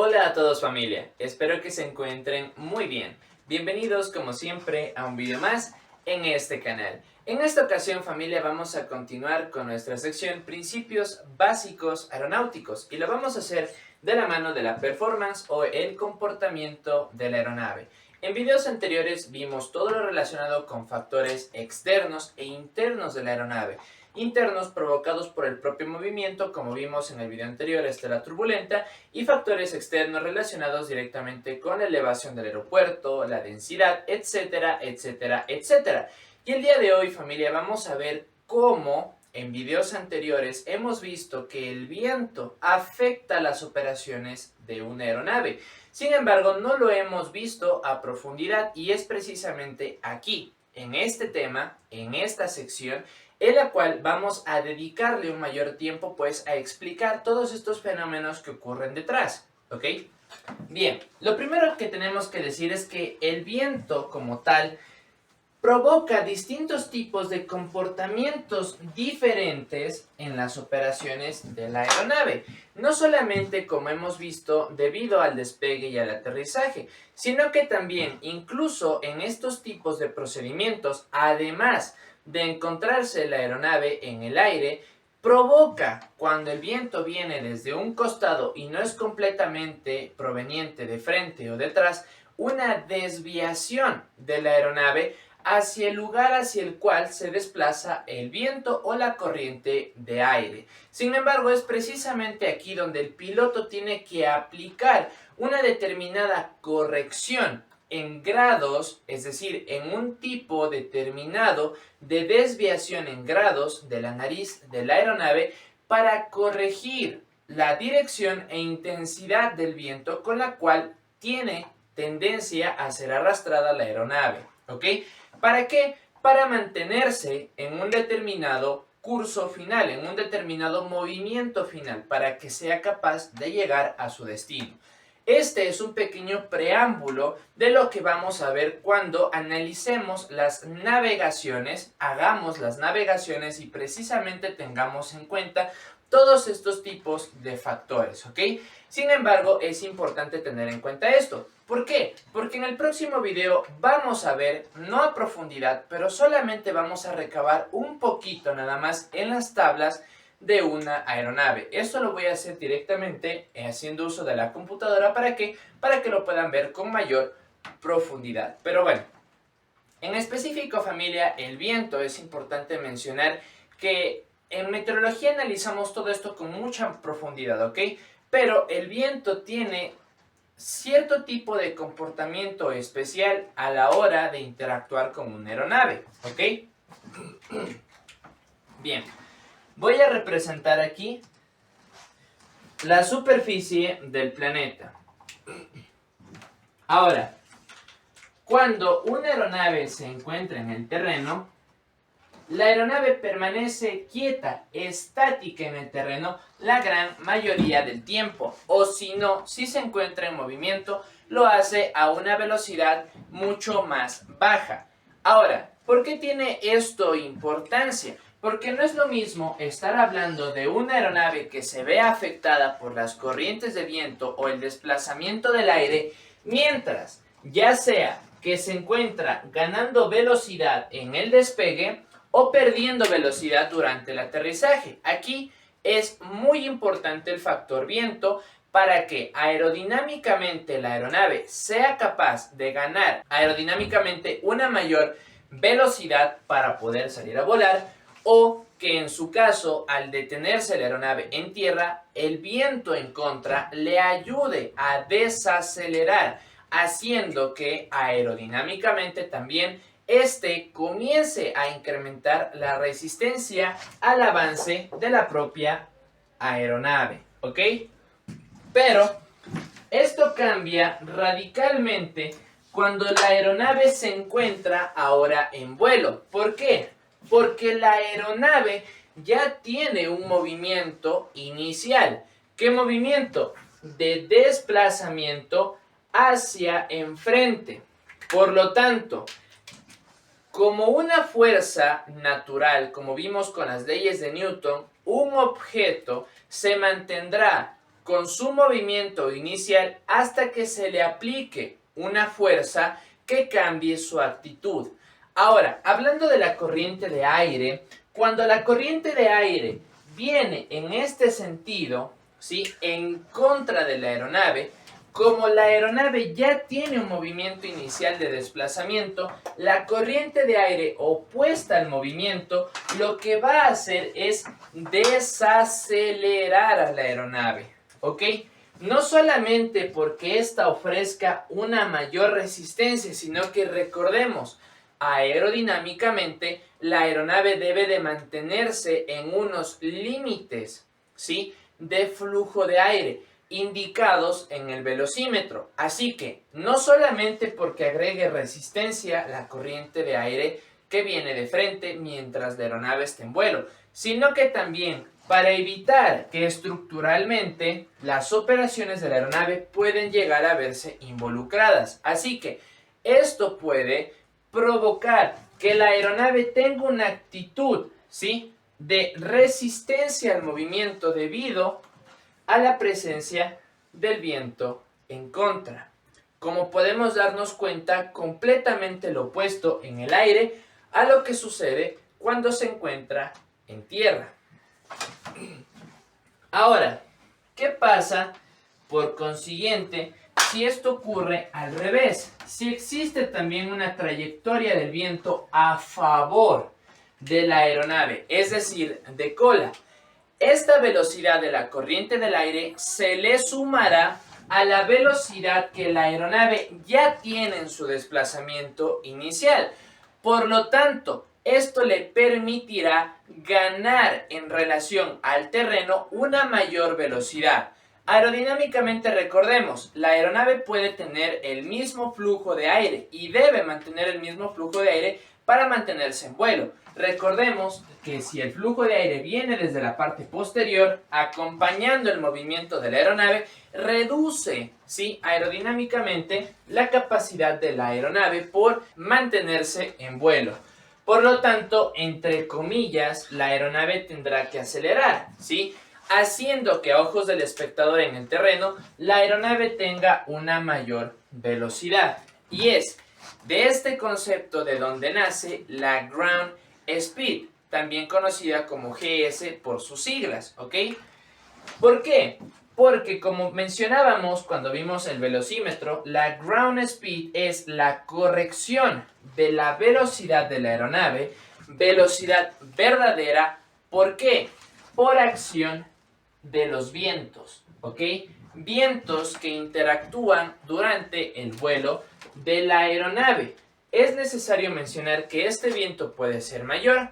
Hola a todos familia, espero que se encuentren muy bien. Bienvenidos como siempre a un video más en este canal. En esta ocasión familia vamos a continuar con nuestra sección Principios Básicos Aeronáuticos y lo vamos a hacer de la mano de la performance o el comportamiento de la aeronave. En videos anteriores vimos todo lo relacionado con factores externos e internos de la aeronave. Internos provocados por el propio movimiento, como vimos en el video anterior, la turbulenta, y factores externos relacionados directamente con la elevación del aeropuerto, la densidad, etcétera, etcétera, etcétera. Y el día de hoy, familia, vamos a ver cómo en videos anteriores hemos visto que el viento afecta las operaciones de una aeronave. Sin embargo, no lo hemos visto a profundidad y es precisamente aquí, en este tema, en esta sección, en la cual vamos a dedicarle un mayor tiempo pues a explicar todos estos fenómenos que ocurren detrás, ¿ok? Bien, lo primero que tenemos que decir es que el viento como tal provoca distintos tipos de comportamientos diferentes en las operaciones de la aeronave. No solamente, como hemos visto, debido al despegue y al aterrizaje, sino que también, incluso en estos tipos de procedimientos, además de encontrarse la aeronave en el aire, provoca, cuando el viento viene desde un costado y no es completamente proveniente de frente o detrás, una desviación de la aeronave hacia el lugar hacia el cual se desplaza el viento o la corriente de aire. Sin embargo, es precisamente aquí donde el piloto tiene que aplicar una determinada corrección en grados, es decir, en un tipo determinado de desviación en grados de la nariz de la aeronave para corregir la dirección e intensidad del viento con la cual tiene tendencia a ser arrastrada la aeronave, ¿ok? ¿Para qué? Para mantenerse en un determinado curso final, en un determinado movimiento final, para que sea capaz de llegar a su destino. Este es un pequeño preámbulo de lo que vamos a ver cuando analicemos las navegaciones, hagamos las navegaciones y precisamente tengamos en cuenta todos estos tipos de factores, ¿ok? Sin embargo, es importante tener en cuenta esto. ¿Por qué? Porque en el próximo video vamos a ver, no a profundidad, pero solamente vamos a recabar un poquito nada más en las tablas de una aeronave. Esto lo voy a hacer directamente haciendo uso de la computadora. ¿Para qué? Para que lo puedan ver con mayor profundidad. Pero bueno, en específico familia, el viento, es importante mencionar que en meteorología analizamos todo esto con mucha profundidad, ¿ok? Pero el viento tiene cierto tipo de comportamiento especial a la hora de interactuar con una aeronave, ¿ok? Bien, voy a representar aquí la superficie del planeta. Ahora, cuando una aeronave se encuentra en el terreno, la aeronave permanece quieta, estática en el terreno la gran mayoría del tiempo, o si no, si se encuentra en movimiento, lo hace a una velocidad mucho más baja. Ahora, ¿por qué tiene esto importancia? Porque no es lo mismo estar hablando de una aeronave que se ve afectada por las corrientes de viento o el desplazamiento del aire, mientras ya sea que se encuentra ganando velocidad en el despegue o perdiendo velocidad durante el aterrizaje. Aquí es muy importante el factor viento para que aerodinámicamente la aeronave sea capaz de ganar aerodinámicamente una mayor velocidad para poder salir a volar, o que en su caso, al detenerse la aeronave en tierra, el viento en contra le ayude a desacelerar, haciendo que aerodinámicamente también comience a incrementar la resistencia al avance de la propia aeronave, ¿ok? Pero esto cambia radicalmente cuando la aeronave se encuentra ahora en vuelo. ¿Por qué? Porque la aeronave ya tiene un movimiento inicial. ¿Qué movimiento? De desplazamiento hacia enfrente. Por lo tanto, como una fuerza natural, como vimos con las leyes de Newton, un objeto se mantendrá con su movimiento inicial hasta que se le aplique una fuerza que cambie su actitud. Ahora, hablando de la corriente de aire, cuando la corriente de aire viene en este sentido, ¿sí?, en contra de la aeronave, como la aeronave ya tiene un movimiento inicial de desplazamiento, la corriente de aire opuesta al movimiento lo que va a hacer es desacelerar a la aeronave, ¿ok? No solamente porque ésta ofrezca una mayor resistencia, sino que recordemos, aerodinámicamente la aeronave debe de mantenerse en unos límites, ¿sí?, de flujo de aire indicados en el velocímetro. Así que no solamente porque agregue resistencia la corriente de aire que viene de frente mientras la aeronave está en vuelo, sino que también para evitar que estructuralmente las operaciones de la aeronave pueden llegar a verse involucradas. Así que esto puede provocar que la aeronave tenga una actitud, ¿sí?, de resistencia al movimiento debido a la presencia del viento en contra. Como podemos darnos cuenta, completamente lo opuesto en el aire a lo que sucede cuando se encuentra en tierra. Ahora, ¿qué pasa por consiguiente si esto ocurre al revés? Si existe también una trayectoria del viento a favor de la aeronave, es decir, de cola, esta velocidad de la corriente del aire se le sumará a la velocidad que la aeronave ya tiene en su desplazamiento inicial. Por lo tanto, esto le permitirá ganar en relación al terreno una mayor velocidad. Aerodinámicamente, recordemos, la aeronave puede tener el mismo flujo de aire y debe mantener el mismo flujo de aire para mantenerse en vuelo. Recordemos que si el flujo de aire viene desde la parte posterior, acompañando el movimiento de la aeronave, reduce, ¿sí?, aerodinámicamente la capacidad de la aeronave por mantenerse en vuelo. Por lo tanto, entre comillas, la aeronave tendrá que acelerar, ¿sí?, haciendo que a ojos del espectador en el terreno, la aeronave tenga una mayor velocidad. Y es de este concepto de donde nace la Ground Speed, también conocida como GS por sus siglas, ¿ok? ¿Por qué? Porque como mencionábamos cuando vimos el velocímetro, la Ground Speed es la corrección de la velocidad de la aeronave, velocidad verdadera, ¿por qué? Por acción de los vientos, ¿ok? Vientos que interactúan durante el vuelo de la aeronave. Es necesario mencionar que este viento puede ser mayor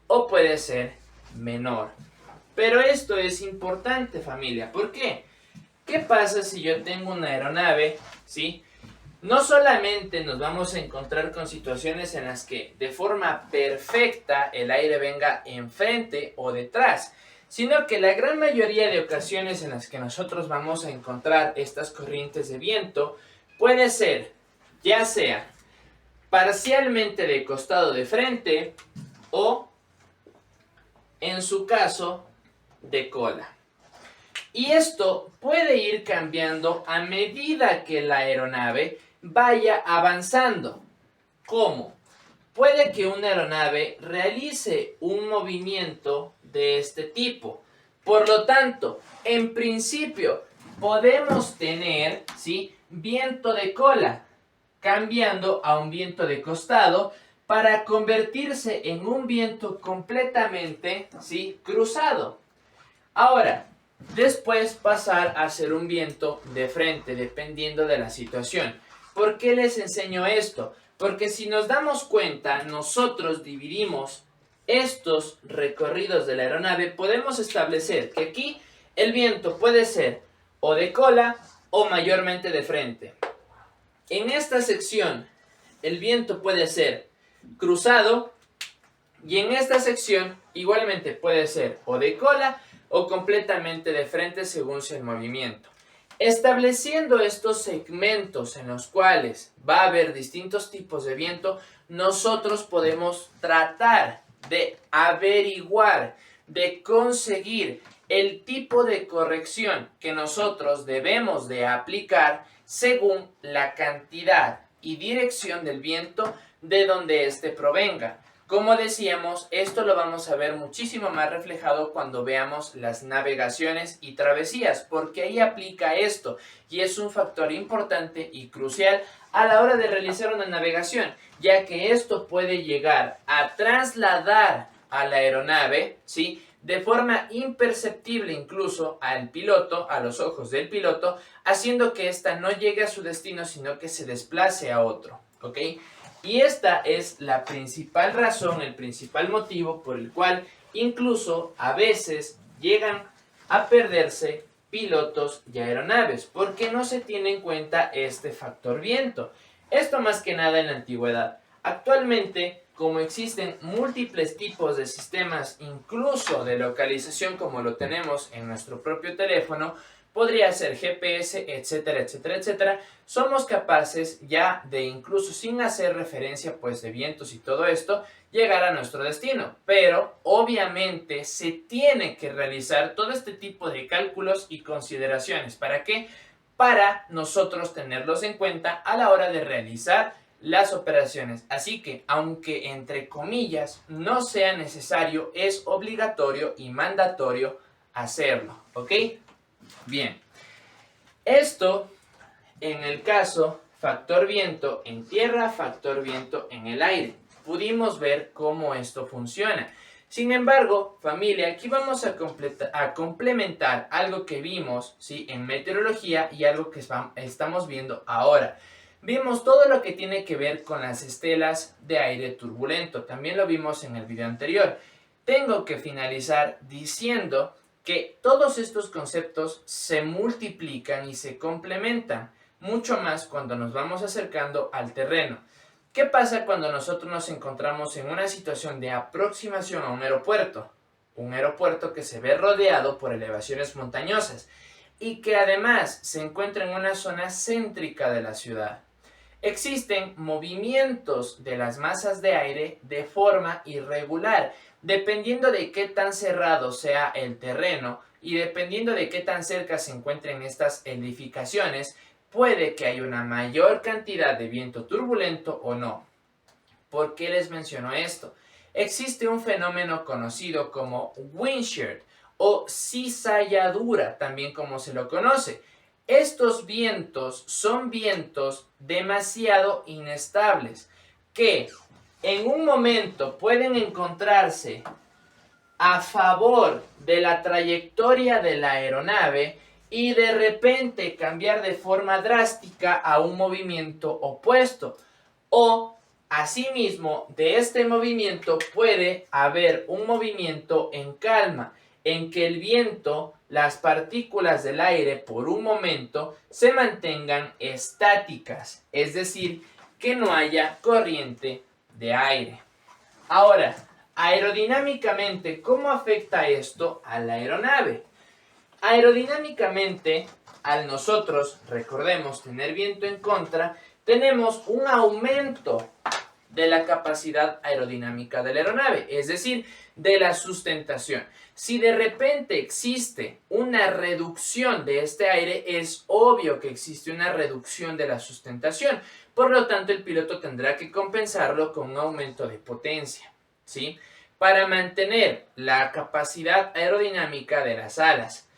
o puede ser menor. Pero esto es importante, familia. ¿Por qué? ¿Qué pasa si yo tengo una aeronave, ¿sí? No solamente nos vamos a encontrar con situaciones en las que de forma perfecta el aire venga enfrente o detrás, sino que la gran mayoría de ocasiones en las que nosotros vamos a encontrar estas corrientes de viento puede ser, ya sea parcialmente de costado de frente o, en su caso, de cola. Y esto puede ir cambiando a medida que la aeronave vaya avanzando. ¿Cómo? Puede que una aeronave realice un movimiento de este tipo. Por lo tanto, en principio, podemos tener, ¿sí?, viento de cola, cambiando a un viento de costado para convertirse en un viento completamente, ¿sí?, cruzado. Ahora, después pasar a ser un viento de frente, dependiendo de la situación. ¿Por qué les enseño esto? Porque si nos damos cuenta, nosotros dividimos estos recorridos de la aeronave, podemos establecer que aquí el viento puede ser o de cola o mayormente de frente. En esta sección, el viento puede ser cruzado y en esta sección igualmente puede ser o de cola o completamente de frente según sea el movimiento. Estableciendo estos segmentos en los cuales va a haber distintos tipos de viento, nosotros podemos tratar de averiguar de conseguir el tipo de corrección que nosotros debemos de aplicar según la cantidad y dirección del viento de donde éste provenga. Como decíamos, esto lo vamos a ver muchísimo más reflejado cuando veamos las navegaciones y travesías, porque ahí aplica esto y es un factor importante y crucial a la hora de realizar una navegación, ya que esto puede llegar a trasladar a la aeronave, ¿sí?, de forma imperceptible incluso al piloto, a los ojos del piloto, haciendo que ésta no llegue a su destino, sino que se desplace a otro, ¿ok? Y esta es la principal razón, el principal motivo por el cual incluso a veces llegan a perderse pilotos y aeronaves, porque no se tiene en cuenta este factor viento. Esto más que nada en la antigüedad. Actualmente, como existen múltiples tipos de sistemas, incluso de localización como lo tenemos en nuestro propio teléfono, podría ser GPS, etcétera, etcétera, etcétera, somos capaces ya de, incluso sin hacer referencia pues de vientos y todo esto, llegar a nuestro destino. Pero obviamente se tiene que realizar todo este tipo de cálculos y consideraciones. ¿Para qué? Para nosotros tenerlos en cuenta a la hora de realizar las operaciones. Así que, aunque entre comillas no sea necesario, es obligatorio y mandatorio hacerlo, ¿ok? Bien, esto en el caso factor viento en tierra, factor viento en el aire. Pudimos ver cómo esto funciona. Sin embargo, familia, aquí vamos a complementar algo que vimos, ¿sí?, en meteorología y algo que estamos viendo ahora. Vimos todo lo que tiene que ver con las estelas de aire turbulento. También lo vimos en el video anterior. Tengo que finalizar diciendo que todos estos conceptos se multiplican y se complementan, mucho más cuando nos vamos acercando al terreno. ¿Qué pasa cuando nosotros nos encontramos en una situación de aproximación a un aeropuerto? Un aeropuerto que se ve rodeado por elevaciones montañosas y que además se encuentra en una zona céntrica de la ciudad. Existen movimientos de las masas de aire de forma irregular, dependiendo de qué tan cerrado sea el terreno y dependiendo de qué tan cerca se encuentren estas edificaciones, puede que haya una mayor cantidad de viento turbulento o no. ¿Por qué les menciono esto? Existe un fenómeno conocido como wind shear o cizalladura, también como se lo conoce. Estos vientos son vientos demasiado inestables que en un momento pueden encontrarse a favor de la trayectoria de la aeronave y de repente cambiar de forma drástica a un movimiento opuesto. O asimismo, de este movimiento puede haber un movimiento en calma, en que el viento, las partículas del aire por un momento se mantengan estáticas, es decir, que no haya corriente de aire. Ahora, aerodinámicamente, ¿cómo afecta esto a la aeronave? Aerodinámicamente, al nosotros, recordemos, tener viento en contra, tenemos un aumento de la capacidad aerodinámica de la aeronave, es decir, de la sustentación. Si de repente existe una reducción de este aire, es obvio que existe una reducción de la sustentación. Por lo tanto, el piloto tendrá que compensarlo con un aumento de potencia, ¿sí?, para mantener la capacidad aerodinámica de las alas.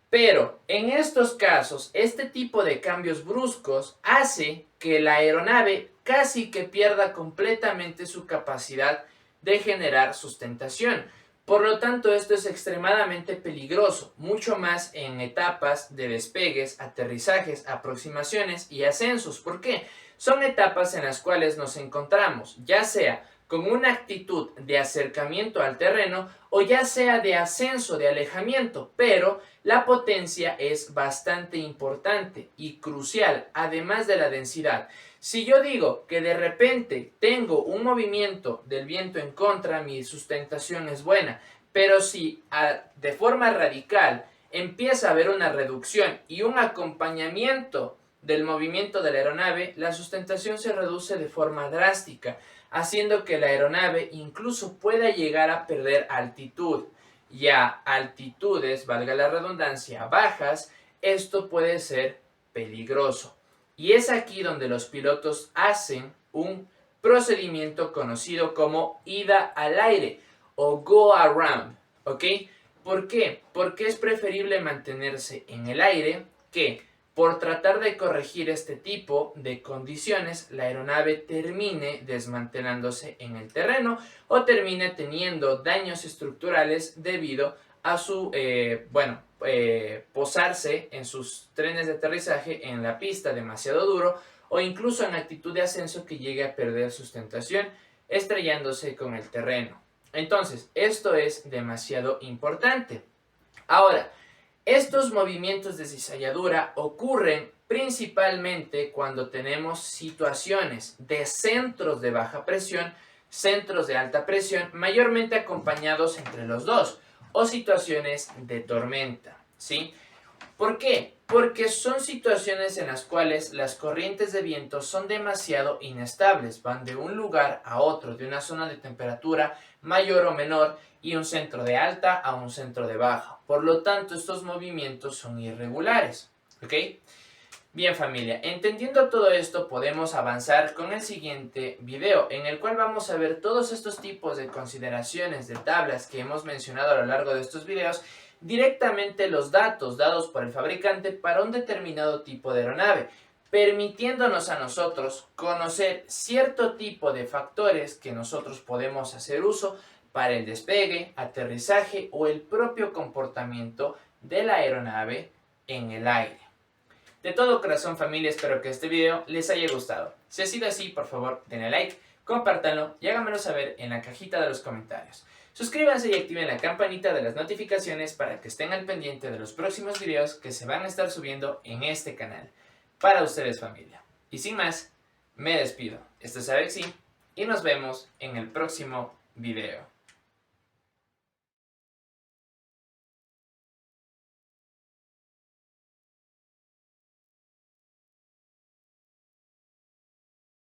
Pero en estos casos, este tipo de cambios bruscos hace que la aeronave casi que pierda completamente su capacidad de generar sustentación. Por lo tanto, esto es extremadamente peligroso, mucho más en etapas de despegues, aterrizajes, aproximaciones y ascensos. ¿Por qué? Son etapas en las cuales nos encontramos, ya sea con una actitud de acercamiento al terreno o ya sea de ascenso, de alejamiento, pero la potencia es bastante importante y crucial, además de la densidad. Si yo digo que de repente tengo un movimiento del viento en contra, mi sustentación es buena, pero si de forma radical empieza a haber una reducción y un acompañamiento del movimiento de la aeronave, la sustentación se reduce de forma drástica, haciendo que la aeronave incluso pueda llegar a perder altitud. y a altitudes, valga la redundancia, bajas, esto puede ser peligroso. Y es aquí donde los pilotos hacen un procedimiento conocido como ida al aire o go around, ¿ok? ¿Por qué? Porque es preferible mantenerse en el aire que por tratar de corregir este tipo de condiciones, la aeronave termine desmantelándose en el terreno o termine teniendo daños estructurales debido a su, posarse en sus trenes de aterrizaje en la pista demasiado duro o incluso en actitud de ascenso que llegue a perder sustentación estrellándose con el terreno. Entonces, esto es demasiado importante. Ahora, estos movimientos de cizalladura ocurren principalmente cuando tenemos situaciones de centros de baja presión, centros de alta presión, mayormente acompañados entre los dos, o situaciones de tormenta, ¿sí? ¿Por qué? Porque son situaciones en las cuales las corrientes de viento son demasiado inestables, van de un lugar a otro, de una zona de temperatura mayor o menor y un centro de alta a un centro de baja. Por lo tanto, estos movimientos son irregulares, ¿ok? Bien familia, entendiendo todo esto podemos avanzar con el siguiente video en el cual vamos a ver todos estos tipos de consideraciones de tablas que hemos mencionado a lo largo de estos videos, directamente los datos dados por el fabricante para un determinado tipo de aeronave, permitiéndonos a nosotros conocer cierto tipo de factores que nosotros podemos hacer uso para el despegue, aterrizaje o el propio comportamiento de la aeronave en el aire. De todo corazón familia, espero que este video les haya gustado. Si ha sido así, por favor denle like, compártanlo y háganmelo saber en la cajita de los comentarios. Suscríbanse y activen la campanita de las notificaciones para que estén al pendiente de los próximos videos que se van a estar subiendo en este canal. Para ustedes familia. Y sin más, me despido. Esto es Avexi y nos vemos en el próximo video.